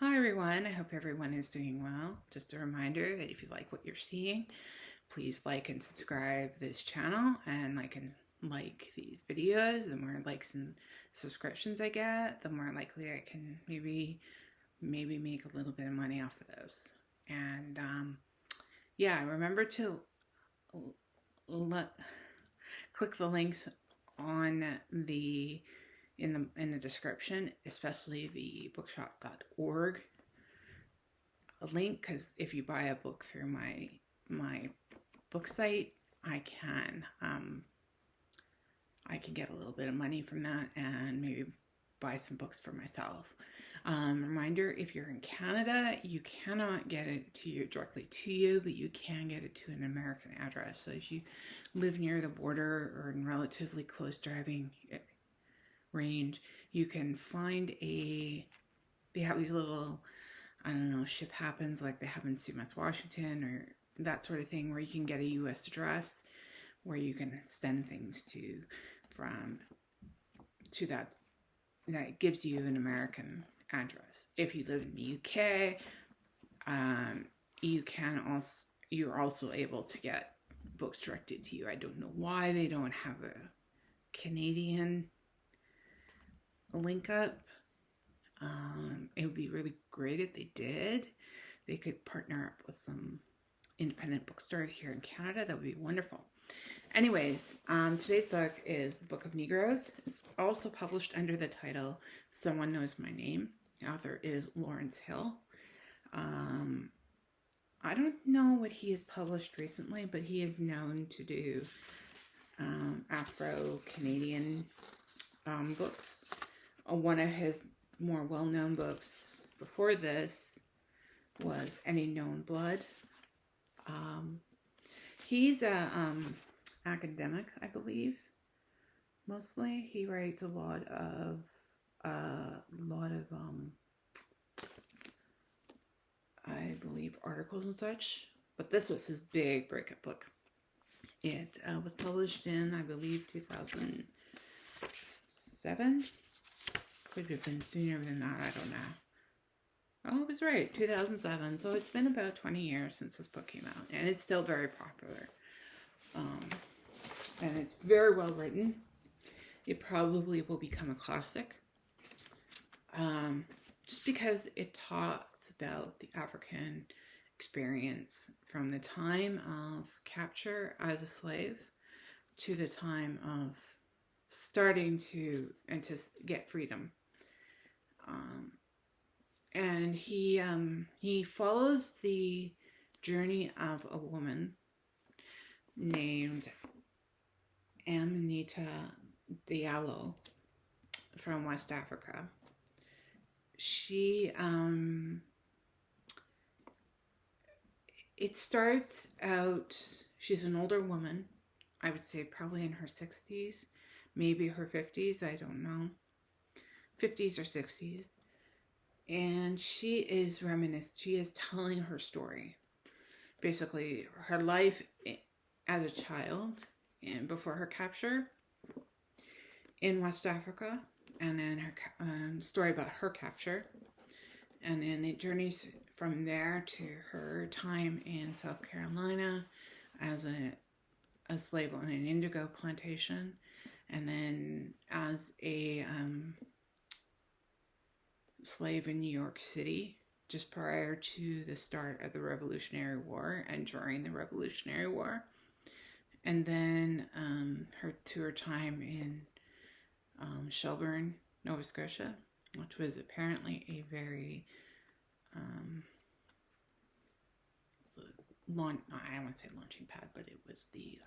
Hi everyone, I hope everyone is doing well. Just a reminder that if you like what you're seeing, please like and subscribe this channel and like these videos. The more likes and subscriptions I get, the more likely I can maybe make a little bit of money off of those. And yeah, remember to click the links on the in the description, especially the bookshop.org link, because if you buy a book through my book site, I can get a little bit of money from that and maybe buy some books for myself. Reminder, if you're in Canada, you cannot get it directly to you, but you can get it to an American address. So if you live near the border or in relatively close driving range, you can find they have these little, I don't know, ship happens like they have in Sumas, Washington, or that sort of thing, where you can get a U.S. address where you can send things to that gives you an American address. If you live in the UK, you're also able to get books directed to you. I don't know why they don't have a Canadian link up. It would be really great if they did. They could partner up with some independent bookstores here in Canada. That would be wonderful. Anyways, today's book is the Book of Negroes. It's also published under the title Someone Knows My Name. The author is Lawrence Hill. I don't know what he has published recently, but he is known to do Afro-Canadian books. One of his more well-known books before this was Any Known Blood. He's a academic, I believe. Mostly, he writes a lot of I believe articles and such. But this was his big breakup book. It was published in, I believe, 2007. Could have been sooner than that, I don't know. Oh, it was right, 2007. So it's been about 20 years since this book came out, and it's still very popular. And it's very well written. It probably will become a classic. Just because it talks about the African experience from the time of capture as a slave to the time of starting to get freedom. And he follows the journey of a woman named Aminata Diallo from West Africa. She it starts out, she's an older woman, I would say probably in her 60s, maybe her 50s, I don't know, 50s or 60s. And she is telling her story. Basically, her life as a child and before her capture in West Africa, and then her story about her capture, and then it journeys from there to her time in South Carolina as a slave on an indigo plantation, and then as a slave in New York City just prior to the start of the Revolutionary War and during the Revolutionary War, and then her time in Shelburne, Nova Scotia, which was apparently a very I won't say launching pad, but it was the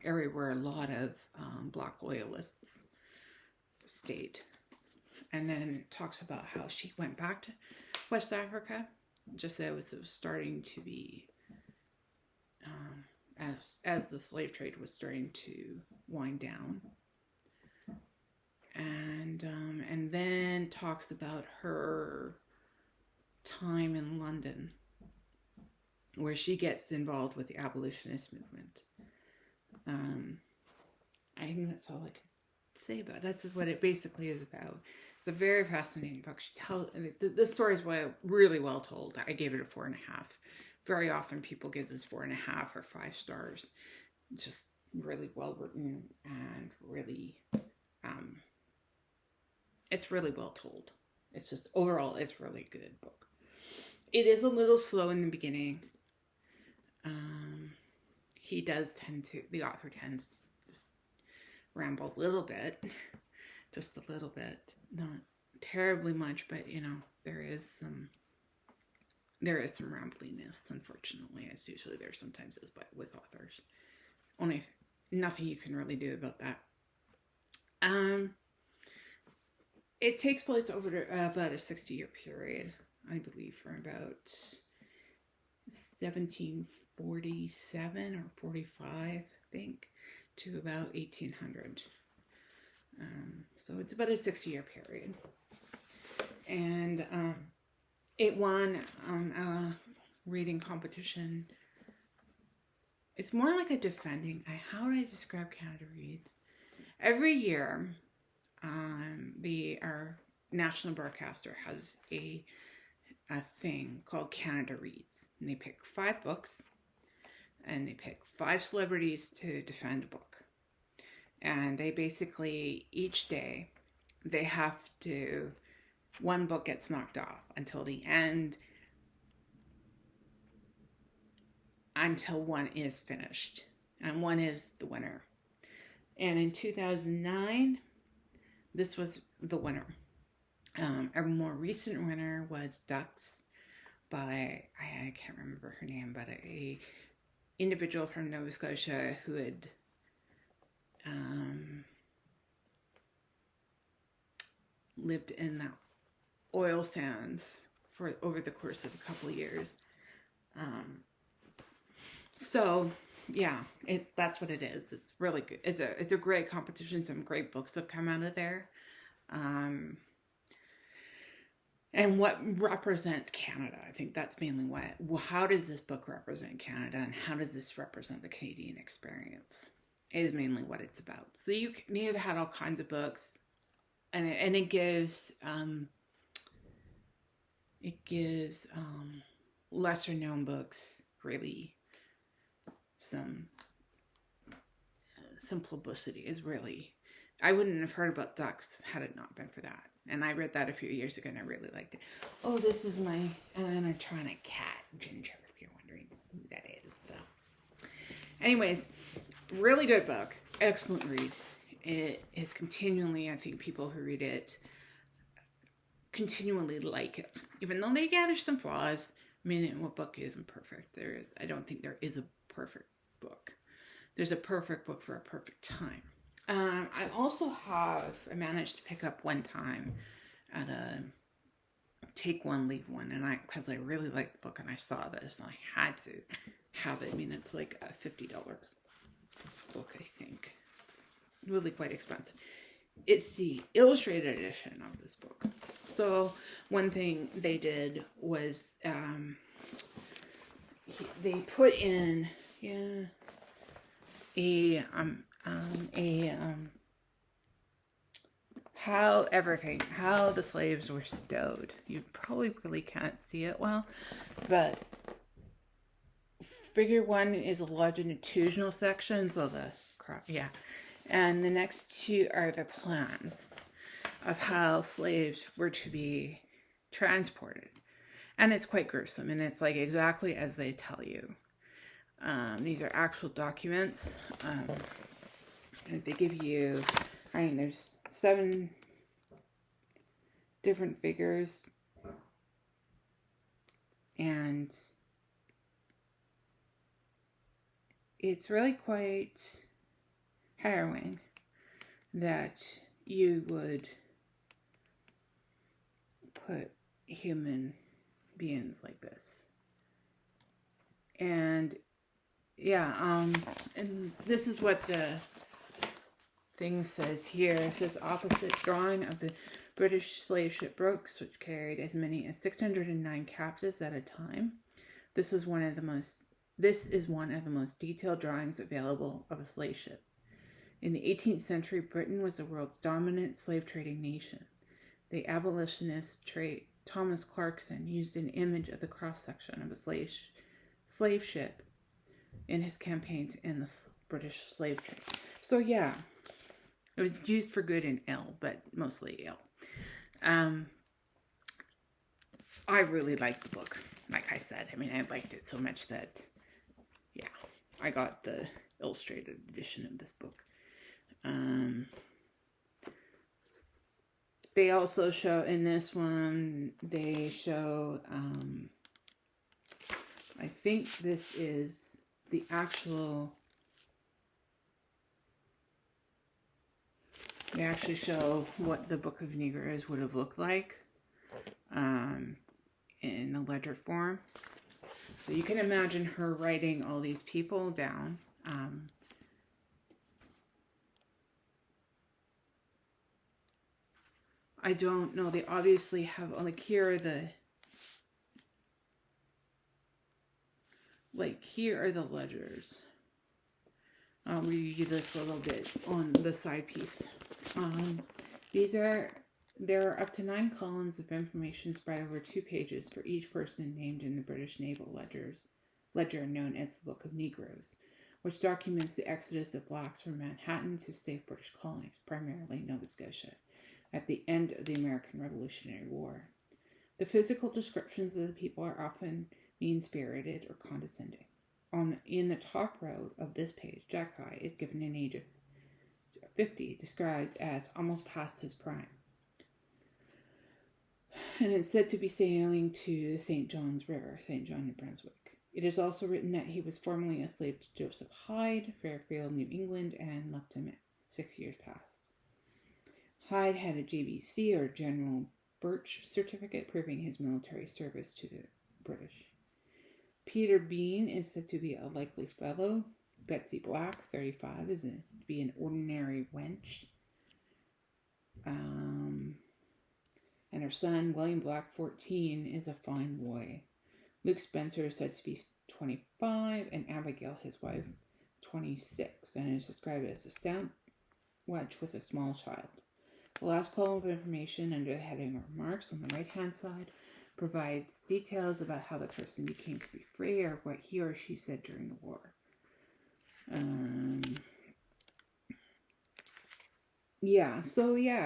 area where a lot of Black loyalists stayed. And then talks about how she went back to West Africa, just as it was starting to be, as the slave trade was starting to wind down. And then talks about her time in London, where she gets involved with the abolitionist movement. I think that's all I can say about it. That's what it basically is about. It's a very fascinating book. She tells the story is really well told. I gave it a 4.5. Very often people give this 4.5 or 5 stars. Just really well written and really, it's really well told. It's just overall, it's really good book. It is a little slow in the beginning. The author tends to just ramble a little bit, just a little bit, not terribly much, but there is some rambliness, unfortunately, as usually there sometimes is, but with authors. Only nothing you can really do about that. It takes place over about a 60-year period, I believe, from about 1747 or 45, I think, to about 1800. So it's about a 60-year period. And it won a reading competition. It's more like a defending. How would I describe Canada Reads? Every year, our national broadcaster has a thing called Canada Reads. And they pick 5 books. And they pick 5 celebrities to defend a book. And they basically, each day, they have to, one book gets knocked off until the end, until one is finished. And one is the winner. And in 2009, this was the winner. A more recent winner was Ducks by, I can't remember her name, but a individual from Nova Scotia who had lived in the oil sands for over the course of a couple of years. So yeah, that's what it is. It's really good. It's a great competition. Some great books have come out of there. And what represents Canada? I think that's mainly how does this book represent Canada, and how does this represent the Canadian experience? Is mainly what it's about. So you've had all kinds of books, and it gives lesser known books really some publicity. Is really, I wouldn't have heard about Ducks had it not been for that. And I read that a few years ago and I really liked it. Oh, this is my animatronic cat, Ginger, if you're wondering who that is. So, anyways, really good book. Excellent read. It is continually, I think people who read it continually like it. Even though there's some flaws. I mean, what book isn't perfect? I don't think there is a perfect book. There's a perfect book for a perfect time. I also I managed to pick up one time at a Take One, Leave One, and because I really liked the book and I saw this and I had to have it. I mean, it's like a $50 book, I think. It's really quite expensive. It's the illustrated edition of this book. So one thing they did was they put in how the slaves were stowed. You probably really can't see it well, but figure 1 is a longitudinal section, so and the next 2 are the plans of how slaves were to be transported. And it's quite gruesome, and it's like exactly as they tell you. These are actual documents. And they give you, there's 7 different figures. And it's really quite harrowing that you would put human beings like this. And and this is what the thing says here. It says opposite drawing of the British slave ship Brooks, which carried as many as 609 captives at a time. This is one of the most detailed drawings available of a slave ship. In the 18th century, Britain was the world's dominant slave trading nation. the abolitionist trait Thomas Clarkson used an image of the cross-section of a slave ship in his campaign to end the British slave trade. So yeah, it was used for good and ill, but mostly ill. I really liked the book. Like I said, I mean, I liked it so much that, yeah, I got the illustrated edition of this book. They also show, in this one, they show, I think this is the actual, they actually show what the Book of Negroes would have looked like in a ledger form. So you can imagine her writing all these people down. I don't know. They obviously have, like, here are the, here are the ledgers. I'll read you this a little bit on the side piece. There are up to 9 columns of information spread over 2 pages for each person named in the British Naval Ledger known as the Book of Negroes, which documents the exodus of blacks from Manhattan to safe British colonies, primarily Nova Scotia, at the end of the American Revolutionary War. The physical descriptions of the people are often mean-spirited or condescending. In the top row of this page, Jack High is given an age of 50, described as almost past his prime, and it's said to be sailing to the St. John's River, St. John, New Brunswick. It is also written that he was formerly a slave to Joseph Hyde, Fairfield, New England, and left him at 6 years past. Hyde had a JBC, or General Birch certificate, proving his military service to the British. Peter Bean is said to be a likely fellow. Betsy Black, 35, is to be an ordinary wench. And her son, William Black, 14, is a fine boy. Luke Spencer is said to be 25, and Abigail, his wife, 26, and is described as a stout wench with a small child. The last column of information under the heading Remarks on the right-hand side provides details about how the person became free or what he or she said during the war.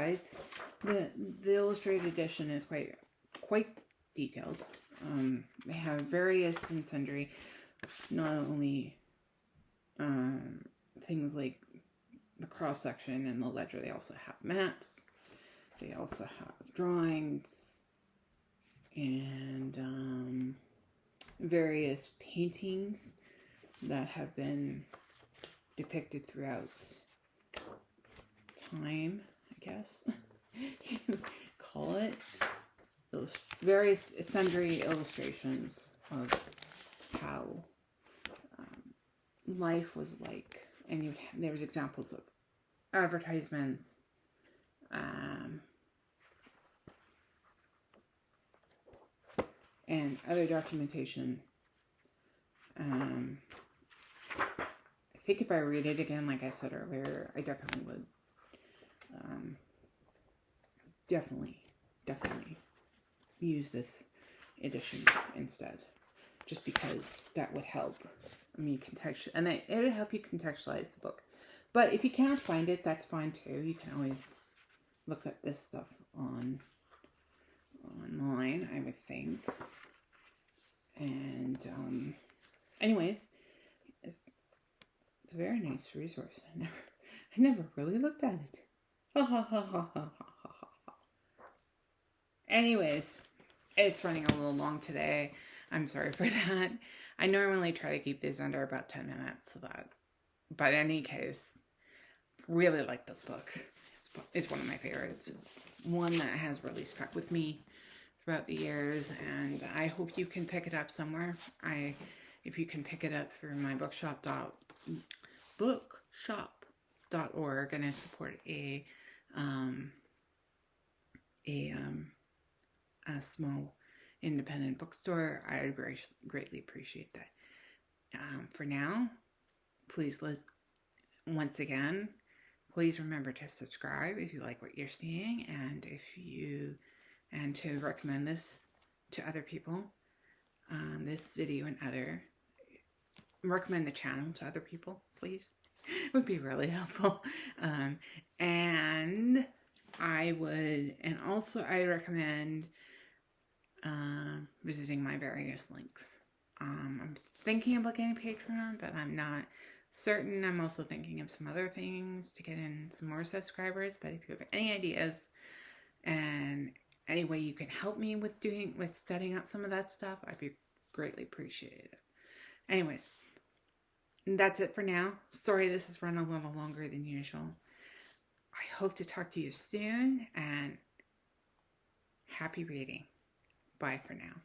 It's the illustrated edition is quite detailed. They have various and sundry, not only things like the cross section and the ledger. They also have maps. They also have drawings and various paintings that have been depicted throughout time, I guess you call it. Those various sundry illustrations of how life was like, and there's examples of advertisements, and other documentation. I think if I read it again, like I said earlier, I definitely would definitely use this edition instead, just because that would help me and it would help you contextualize the book. But if you can't find it, that's fine too. You can always look at this stuff online, I would think. And anyways, it's a very nice resource. I never really looked at it. Ha ha ha ha ha ha ha. Anyways, it's running a little long today. I'm sorry for that. I normally try to keep these under about 10 minutes. But in any case, really like this book. It's one of my favorites. It's one that has really stuck with me throughout the years, and I hope you can pick it up somewhere. If you can pick it up through my bookshop.org, and I support a small independent bookstore, I would greatly appreciate that. For now, please once again, Please remember to subscribe if you like what you're seeing, and to recommend this to other people, this video recommend the channel to other people, please. It would be really helpful. And I recommend visiting my various links. I'm thinking about getting Patreon, but I'm not certain. I'm also thinking of some other things to get in some more subscribers. But if you have any ideas and any way you can help me with setting up some of that stuff, I'd be greatly appreciated. Anyways, that's it for now. Sorry this has run a little longer than usual. I hope to talk to you soon, and happy reading. Bye for now.